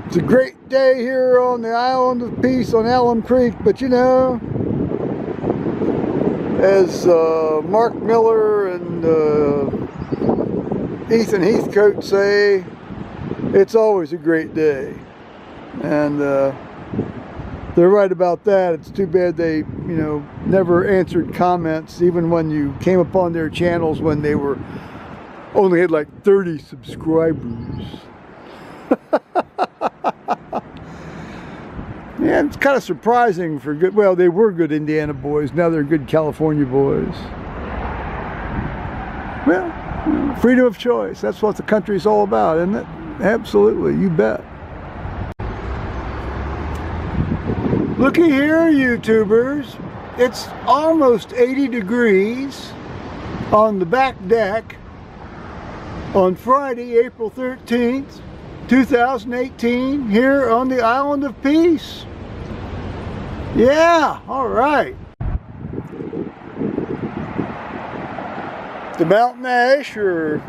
It's a great day here on the Island of Peace on Alum Creek, but you know, as Mark Miller and Ethan Heathcote say, it's always a great day. And they're right about that. It's too bad they, you know, never answered comments, even when you came upon their channels when they were only had like 30 subscribers. Yeah, it's kind of surprising for good, well, they were good Indiana boys, now they're good California boys. Well, you know, freedom of choice, that's what the country's all about, isn't it? Absolutely, you bet. Looky here, YouTubers. It's almost 80 degrees on the back deck on Friday, April 13th, 2018, here on the Island of Peace. Yeah, all right. The mountain ash are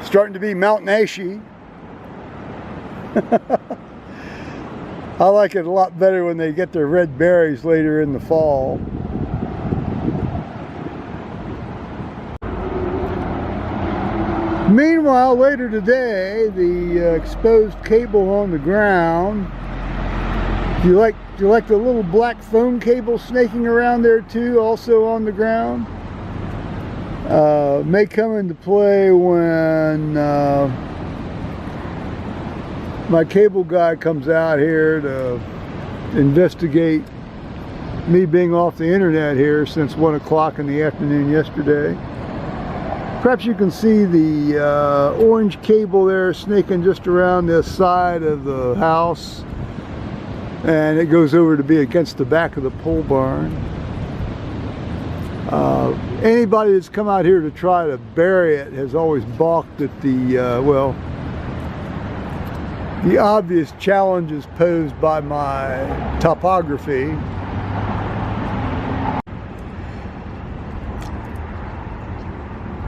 starting to be mountain ashy. I like it a lot better when they get their red berries later in the fall. Meanwhile, later today, the exposed cable on the ground, do you like the little black foam cable snaking around there too, also on the ground? May come into play when my cable guy comes out here to investigate me being off the internet here since 1 o'clock in the afternoon yesterday. Perhaps you can see the orange cable there snaking just around the side of the house, and it goes over to be against the back of the pole barn. Anybody that's come out here to try to bury it has always balked at the, well, the obvious challenges posed by my topography.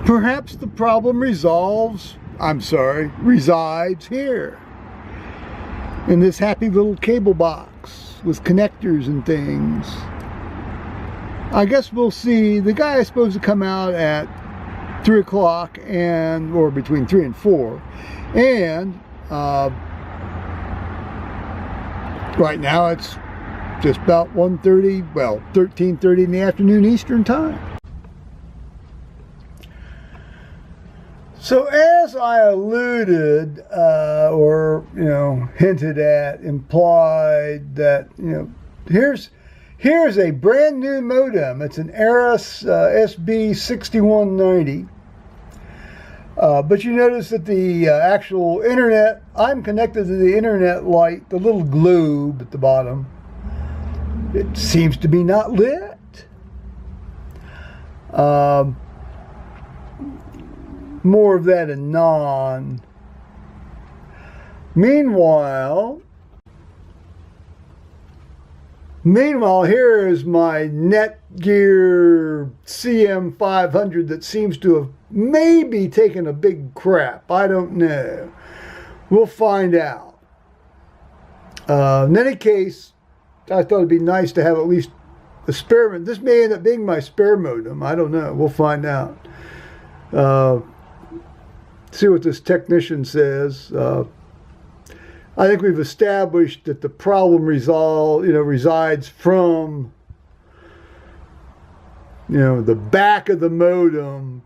Perhaps the problem resides here, in this happy little cable box with connectors and things. I guess we'll see. The guy is supposed to come out at 3 o'clock or between 3 and 4, and right now it's just about 1:30, well, 13:30 in the afternoon Eastern time. So as I alluded, or, you know, hinted at, implied that, you know, here's a brand new modem. It's an Aris SB6190. But you notice that the actual internet, I'm connected to the internet light, the little globe at the bottom. It seems to be not lit. More of that anon. Meanwhile, here is my Netgear CM500 that seems to have maybe taken a big crap. I don't know. We'll find out. In any case, I thought it'd be nice to have at least a spare. This may end up being my spare modem. I don't know. We'll find out. See what this technician says. I think we've established that the problem resides from, you know, the back of the modem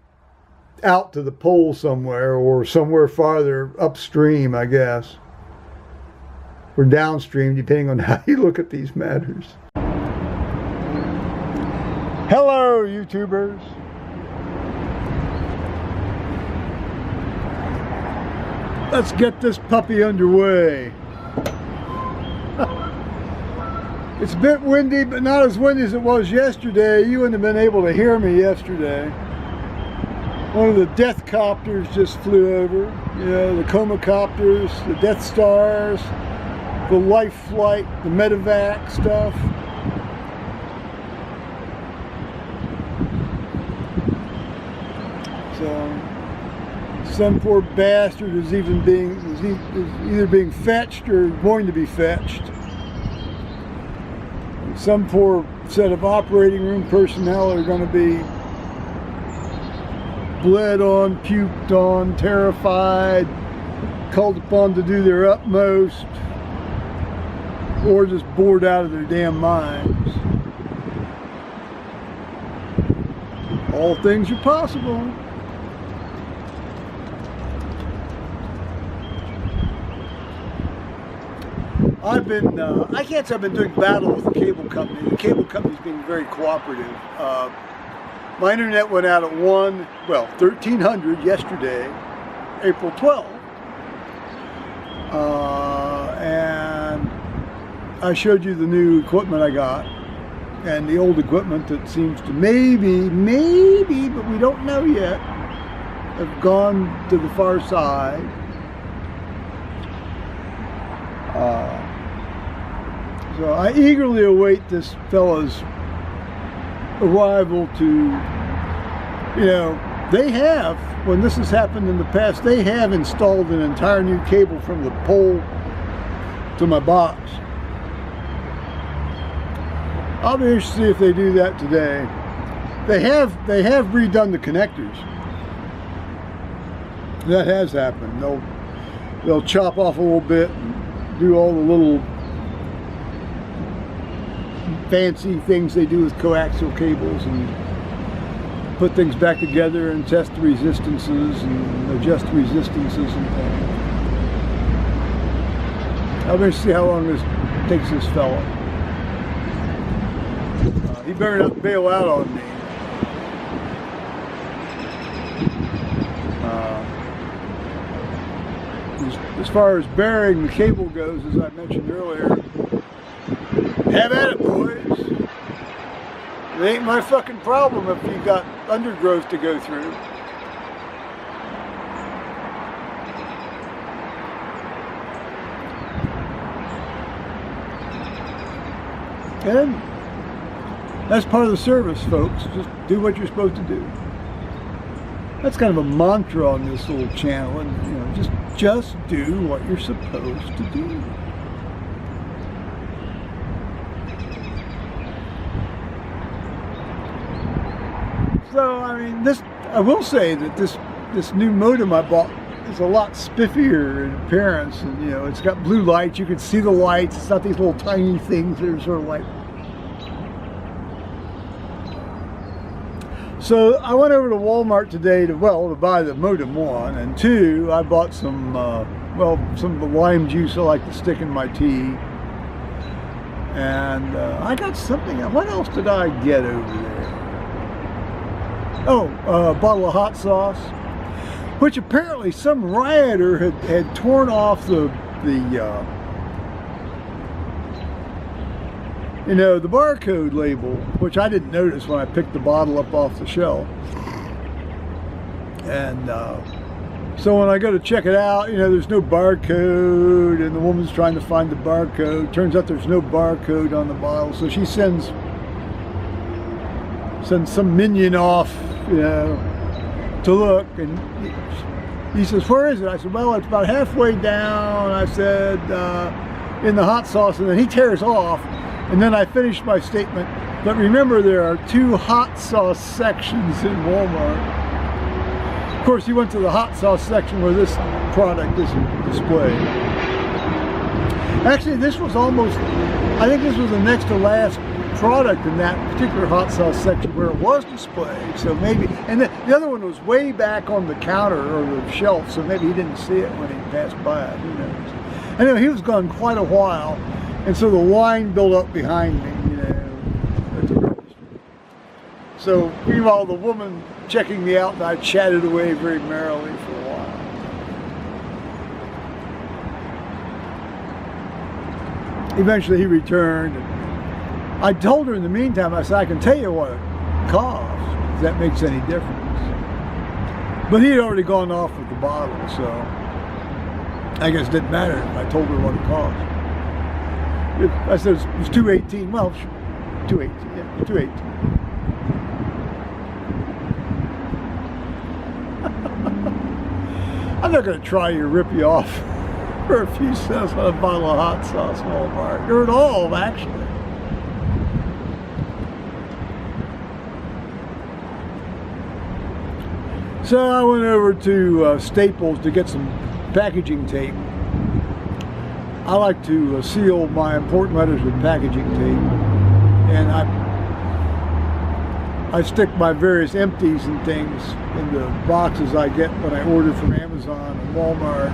out to the pole somewhere, or somewhere farther upstream, I guess, or downstream, depending on how you look at these matters. Hello, YouTubers. Let's get this puppy underway. It's a bit windy, but not as windy as it was yesterday. You wouldn't have been able to hear me yesterday. One of the death copters just flew over. You know, the coma copters, the Death Stars, the Life Flight, the medevac stuff. So Some poor bastard is either being fetched or going to be fetched. Some poor set of operating room personnel are going to be bled on, puked on, terrified, called upon to do their utmost, or just bored out of their damn minds. All things are possible. I can't say I've been doing battle with the cable company. The cable company's been very cooperative. My internet went out at 1300 yesterday, April 12th. And I showed you the new equipment I got and the old equipment that seems to maybe, but we don't know yet, have gone to the far side. So I eagerly await this fellow's arrival to, they have, when this has happened in the past, they have installed an entire new cable from the pole to my box. I'll be interested to see if they do that today. They have redone the connectors. That has happened. They'll chop off a little bit and do all the little fancy things they do with coaxial cables and put things back together and test the resistances and adjust resistances and things. I'll be interested to see how long this takes this fella. He better not bail out on me. As far as burying the cable goes, as I mentioned earlier, have at it, boys. It ain't my fucking problem if you got undergrowth to go through. And that's part of the service, folks. Just do what you're supposed to do. That's kind of a mantra on this little channel, and just do what you're supposed to do. So, I will say that this new modem I bought is a lot spiffier in appearance, and it's got blue lights. You can see the lights. It's not these little tiny things that are sort of like. So I went over to Walmart today to buy the modem, one, and two, I bought some of the lime juice I like to stick in my tea, and I got something. What else did I get over there? Oh, a bottle of hot sauce, which apparently some rioter had torn off the barcode label, which I didn't notice when I picked the bottle up off the shelf. And so when I go to check it out, there's no barcode, and the woman's trying to find the barcode. Turns out there's no barcode on the bottle, so she sends some minion off, to look, and he says, "Where is it?" I said, "Well, it's about halfway down," I said, "in the hot sauce," and then he tears off, and then I finished my statement, "But remember, there are 2 hot sauce sections in Walmart." Of course, he went to the hot sauce section where this product is displayed. Actually, this was I think this was the next to last product in that particular hot sauce section where it was displayed. So maybe, and the other one was way back on the counter or the shelf, so maybe he didn't see it when he passed by it. Who knows? Anyway, he was gone quite a while, and so the line built up behind me, at the register. So meanwhile, the woman checking me out and I chatted away very merrily for a while. Eventually he returned. I told her in the meantime, I said, "I can tell you what it costs, if that makes any difference." But he had already gone off with the bottle, so I guess it didn't matter if I told her what it cost. I said it was $2.18. Well, $2.18, yeah, $2.18. I'm not going to try to rip you off for a few cents on a bottle of hot sauce, Walmart. You're at all, actually. So I went over to Staples to get some packaging tape. I like to seal my important letters with packaging tape, and I stick my various empties and things in the boxes I get when I order from Amazon and Walmart,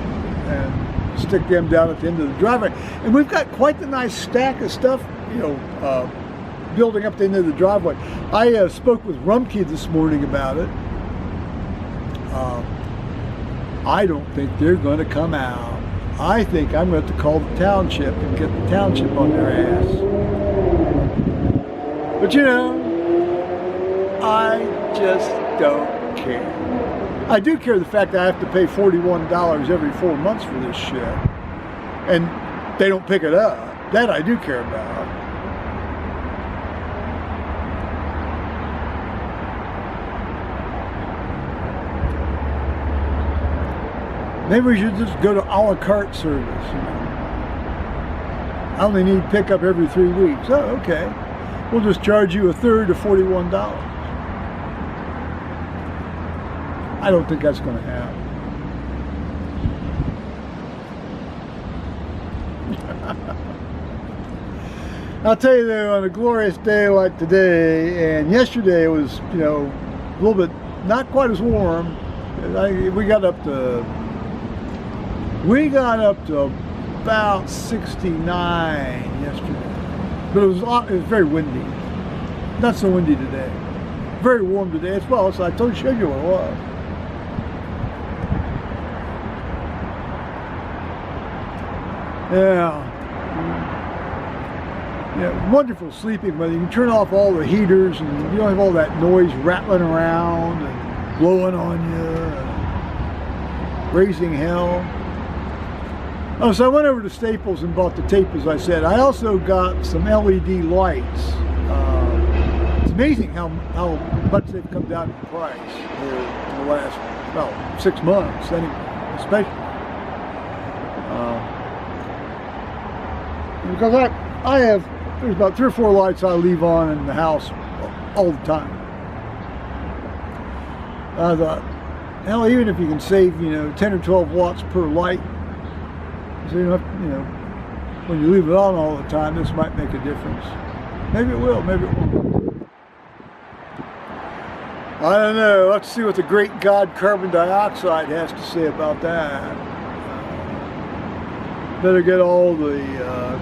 and stick them down at the end of the driveway. And we've got quite the nice stack of stuff, you know, building up the end of the driveway. I spoke with Rumpke this morning about it. I don't think they're going to come out. I think I'm going to have to call the township and get the township on their ass. But you know, I just don't care. I do care the fact that I have to pay $41 every 4 months for this shit. And they don't pick it up. That I do care about. Maybe we should just go to a la carte service, you know. I only need pickup every 3 weeks. Oh, okay. We'll just charge you a third of $41. I don't think that's going to happen. I'll tell you though, on a glorious day like today, and yesterday it was, you know, a little bit, not quite as warm. We got up to about 69 yesterday, but it was very windy. Not so windy today. Very warm today as well. So I showed you what it was. Yeah, wonderful sleeping, but you can turn off all the heaters and you don't have all that noise rattling around and blowing on you, and raising hell. Oh, so I went over to Staples and bought the tape, as I said. I also got some LED lights. It's amazing how much they've come down in price in the last, well, 6 months, anyway, especially. Because I have, there's about 3 or 4 lights I leave on in the house all the time. I thought, hell, even if you can save, you know, 10 or 12 watts per light, so you don't have, you know, when you leave it on all the time, this might make a difference. Maybe it will, maybe it won't. I don't know. Let's see what the great god carbon dioxide has to say about that. Better get all the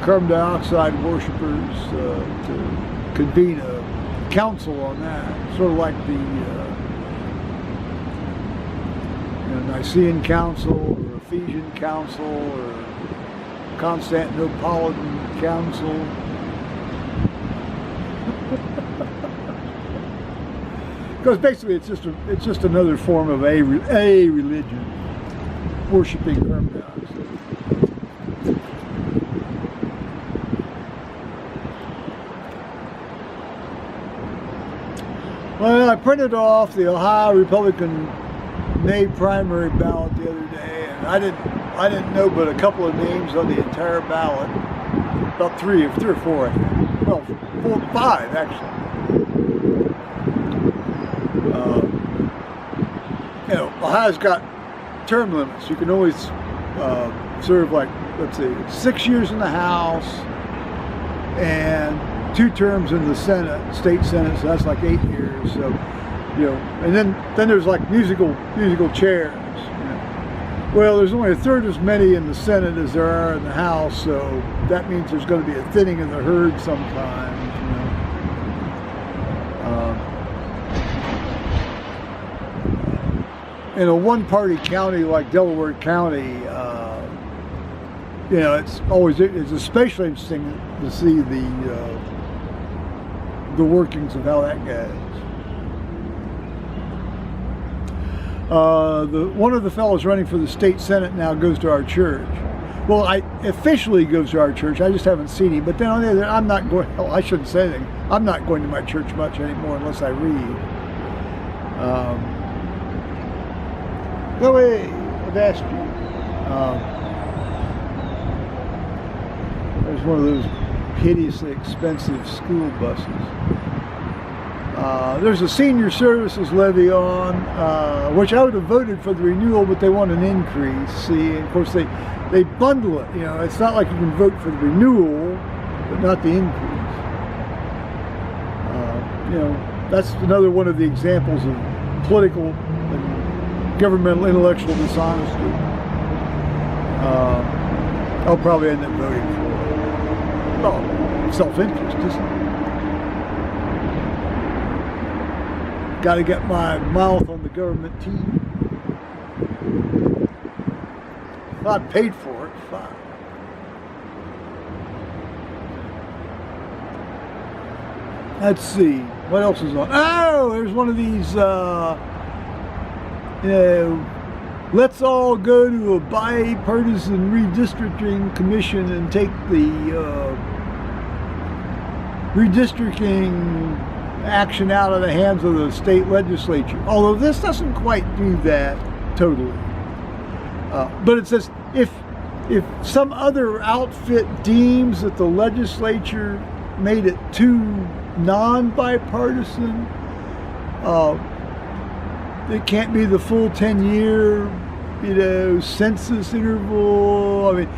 carbon dioxide worshippers to convene a council on that. Sort of like the Nicene Council, or Ephesian Council, or Constantinopolitan Council. Because basically it's just another form of a religion worshiping carbon dioxide. Well, I printed off the Ohio Republican May primary ballot the other day, and I didn't know but a couple of names on the entire ballot. About three or four, I think. Well, 4 or 5 actually. You know, Ohio's got term limits. You can always serve, like, let's see, 6 years in the House and 2 terms in the Senate, state Senate, so that's like 8 years. So, you know, and then there's like musical chairs. You know. Well, there's only a third as many in the Senate as there are in the House, so that means there's going to be a thinning of the herd sometimes. You know. In a one-party county like Delaware County, you know, it's especially interesting to see the workings of how that goes. One of the fellows running for the state Senate now goes to our church. Well, officially goes to our church. I just haven't seen him. But then on the other, I'm not going. Oh, I shouldn't say anything. I'm not going to my church much anymore unless I read. Let's have asked you. There's one of those hideously expensive school buses. There's a senior services levy on, which I would have voted for the renewal, but they want an increase. See, and of course they bundle it. You know, it's not like you can vote for the renewal, but not the increase. You know, that's another one of the examples of political and governmental intellectual dishonesty. I'll probably end up voting for it. Well, self-interest, isn't it? Got to get my mouth on the government team. If I paid for it, fine. Let's see, what else is on? Oh, there's one of these, you know, let's all go to a bipartisan redistricting commission and take the redistricting action out of the hands of the state legislature. Although this doesn't quite do that totally. But it says if some other outfit deems that the legislature made it too non-bipartisan, it can't be the full 10-year, you know, census interval. I mean,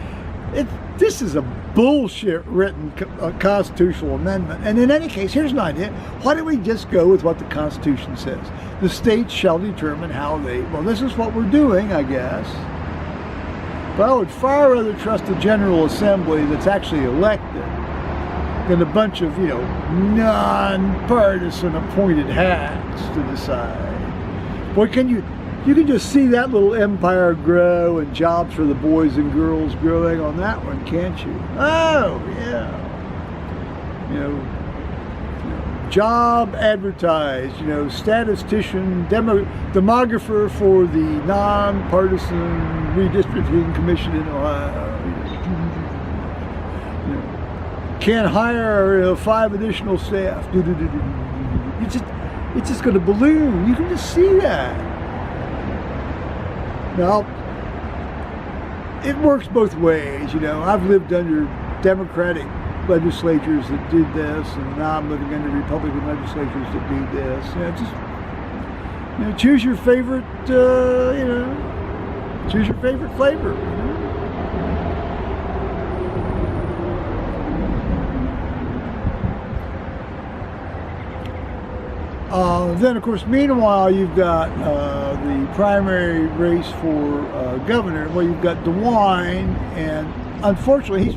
this is a bullshit written constitutional amendment. And in any case, here's an idea. Why don't we just go with what the Constitution says? The states shall determine how they, well, this is what we're doing, I guess. But I would far rather trust a General Assembly that's actually elected than a bunch of, you know, non-partisan appointed hacks to decide. Boy, you can just see that little empire grow and jobs for the boys and girls growing on that one, can't you? Oh, yeah. You know, job advertised, you know, statistician, demographer for the non-partisan redistricting commission in Ohio. You know, can't hire 5 additional staff. It's just going to balloon. You can just see that. Now, it works both ways, you know. I've lived under Democratic legislatures that did this, and now I'm living under Republican legislatures that do this. You know, just, you know, choose your favorite, you know, choose your favorite flavor. You know? Then, of course, meanwhile, you've got the primary race for governor. Well, you've got DeWine, and unfortunately,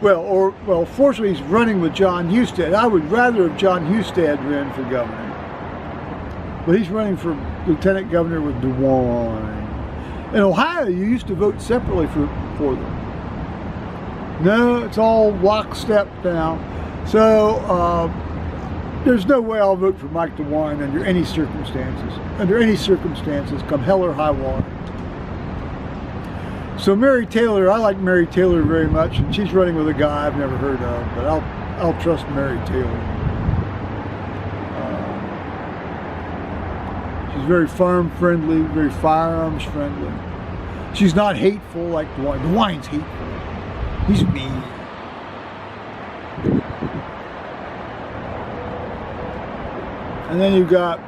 fortunately, he's running with John Husted. I would rather have John Husted ran for governor, but he's running for lieutenant governor with DeWine. In Ohio, you used to vote separately for them. No, it's all lockstep now. So. There's no way I'll vote for Mike DeWine under any circumstances. Under any circumstances, come hell or high water. So Mary Taylor, I like Mary Taylor very much, and she's running with a guy I've never heard of, but I'll trust Mary Taylor. She's very farm friendly, very firearms friendly. She's not hateful like DeWine. DeWine's hateful. He's mean. And then you've got,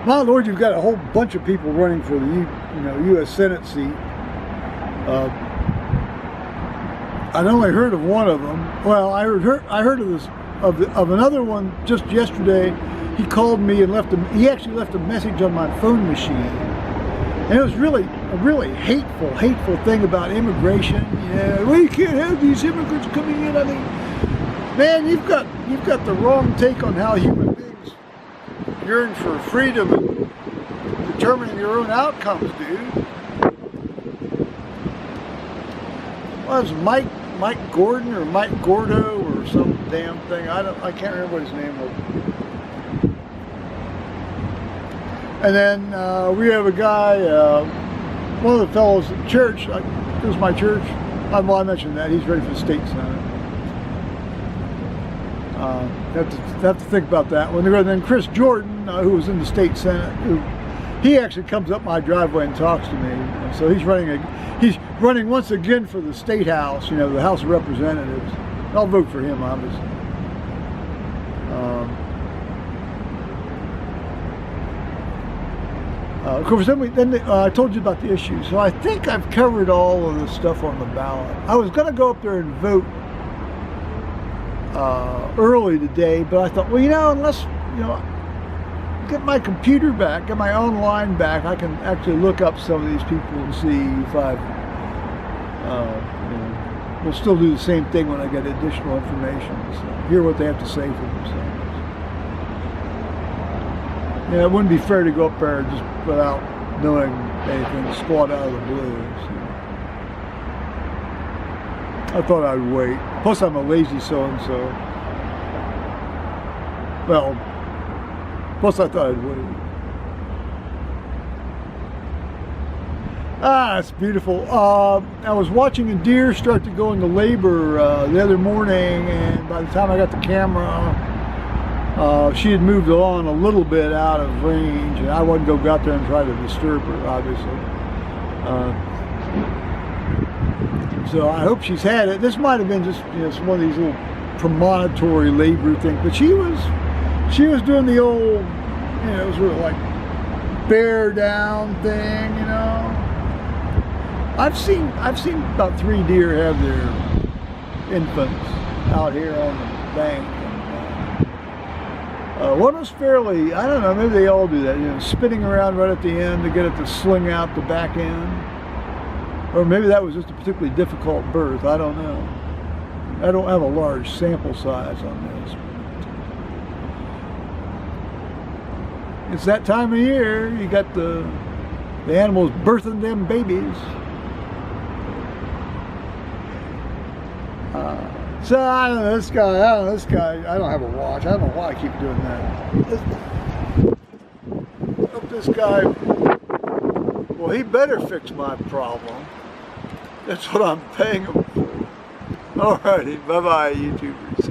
my Lord, you've got a whole bunch of people running for the U.S. Senate seat. I'd only heard of one of them. Well, I heard of this of another one just yesterday. He called me and he actually left a message on my phone machine. And it was really a really hateful thing about immigration. Yeah, well, you can't have these immigrants coming in. I mean, man, you've got the wrong take on how human beings yearn for freedom and determining your own outcomes, dude. Well, it was Mike Gordon or Mike Gordo or some damn thing. I can't remember what his name was. And then we have a guy, one of the fellows at church. It was my church. I mentioned that he's ready for the state senate. Have to think about that one. And then Chris Jordan, who was in the state senate, who he actually comes up my driveway and talks to me. And so he's running once again for the State House, you know, the House of Representatives. I'll vote for him, obviously. Of course, then I told you about the issues. So I think I've covered all of the stuff on the ballot. I was going to go up there and vote early today, but I thought, well, you know, unless, you know, get my computer back, get my online back, I can actually look up some of these people and see if I've, you know, we'll still do the same thing when I get additional information. So hear what they have to say for themselves. Yeah, it wouldn't be fair to go up there just without knowing anything, squat out of the blue. So I thought I'd wait. Plus, I'm a lazy so-and-so. Well, plus I thought I'd wait. Ah, it's beautiful. I was watching a deer start to go into labor the other morning, and by the time I got the camera, she had moved on a little bit out of range, and I wouldn't go out there and try to disturb her, obviously. So I hope she's had it. This might have been just, you know, one of these little premonitory labor things, but she was doing the old, you know, sort of like bear down thing, you know. I've seen about 3 deer have their infants out here on the bank. One was fairly, I don't know, maybe they all do that, you know, spinning around right at the end to get it to sling out the back end. Or maybe that was just a particularly difficult birth, I don't know. I don't have a large sample size on this. It's that time of year, you got the animals birthing them babies. So I don't know, this guy, I don't have a watch. I don't know why I keep doing that. Hope this guy, well, he better fix my problem. That's what I'm paying him for. Alrighty, bye-bye, YouTubers.